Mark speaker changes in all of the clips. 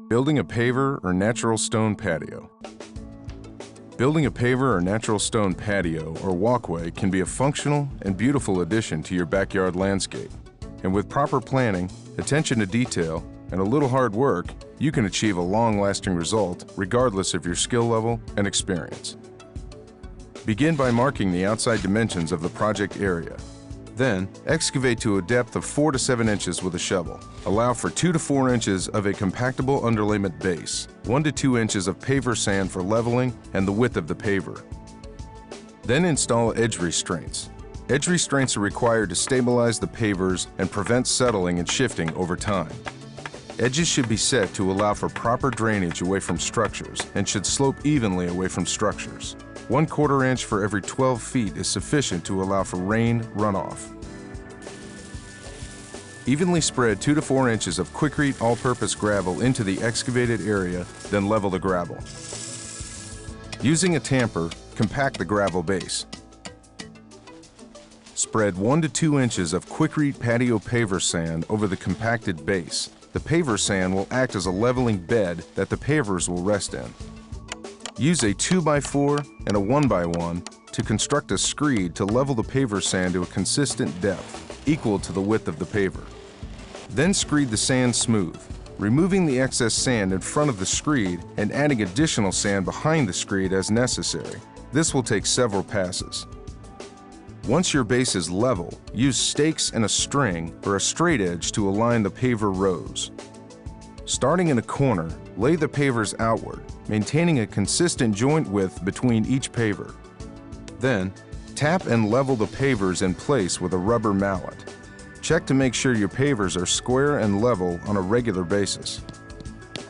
Speaker 1: Building a paver or natural stone patio. Building a paver or natural stone patio or walkway can be a functional and beautiful addition to your backyard landscape. And with proper planning, attention to detail, and a little hard work, you can achieve a long-lasting result regardless of your skill level and experience. Begin by marking the outside dimensions of the project area. Then, excavate to a depth of 4 to 7 inches with a shovel. Allow for 2 to 4 inches of a compactable underlayment base, 1 to 2 inches of paver sand for leveling and the width of the paver. Then install edge restraints. Edge restraints are required to stabilize the pavers and prevent settling and shifting over time. Edges should be set to allow for proper drainage away from structures and should slope evenly away from structures. 1/4 inch for every 12 feet is sufficient to allow for rain runoff. Evenly spread 2 to 4 inches of QUIKRETE all-purpose gravel into the excavated area, then level the gravel. Using a tamper, compact the gravel base. Spread 1 to 2 inches of QUIKRETE patio paver sand over the compacted base. The paver sand will act as a leveling bed that the pavers will rest in. Use a 2x4 and a 1x1 to construct a screed to level the paver sand to a consistent depth, equal to the width of the paver. Then screed the sand smooth, removing the excess sand in front of the screed and adding additional sand behind the screed as necessary. This will take several passes. Once your base is level, use stakes and a string or a straight edge to align the paver rows. Starting in a corner, lay the pavers outward, maintaining a consistent joint width between each paver. Then, tap and level the pavers in place with a rubber mallet. Check to make sure your pavers are square and level on a regular basis.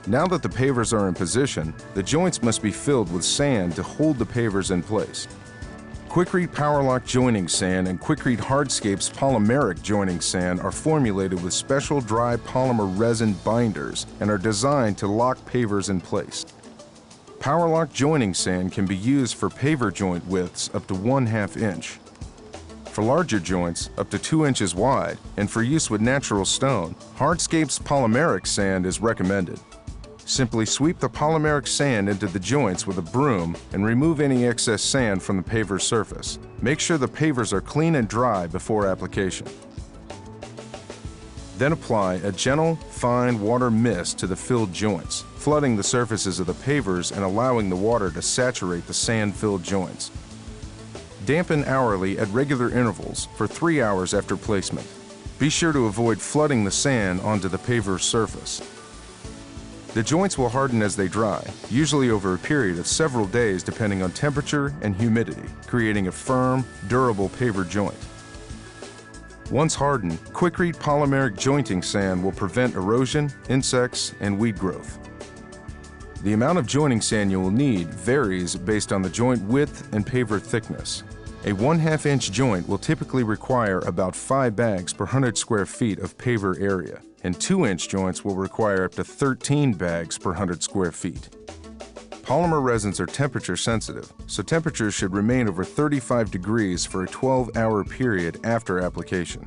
Speaker 1: Now that the pavers are in position, the joints must be filled with sand to hold the pavers in place. QUIKRETE PowerLock joining sand and QUIKRETE Hardscapes polymeric joining sand are formulated with special dry polymer resin binders and are designed to lock pavers in place. PowerLock joining sand can be used for paver joint widths up to 1/2 inch. For larger joints, up to 2 inches wide, and for use with natural stone, Hardscapes polymeric sand is recommended. Simply sweep the polymeric sand into the joints with a broom and remove any excess sand from the paver surface. Make sure the pavers are clean and dry before application. Then apply a gentle, fine water mist to the filled joints, flooding the surfaces of the pavers and allowing the water to saturate the sand-filled joints. Dampen hourly at regular intervals for 3 hours after placement. Be sure to avoid flooding the sand onto the paver surface. The joints will harden as they dry, usually over a period of several days depending on temperature and humidity, creating a firm, durable paver joint. Once hardened, QUIKRETE polymeric jointing sand will prevent erosion, insects, and weed growth. The amount of joining sand you will need varies based on the joint width and paver thickness. A 1/2 inch joint will typically require about 5 bags per 100 square feet of paver area, and 2-inch joints will require up to 13 bags per 100 square feet. Polymer resins are temperature sensitive, so temperatures should remain over 35 degrees for a 12-hour period after application.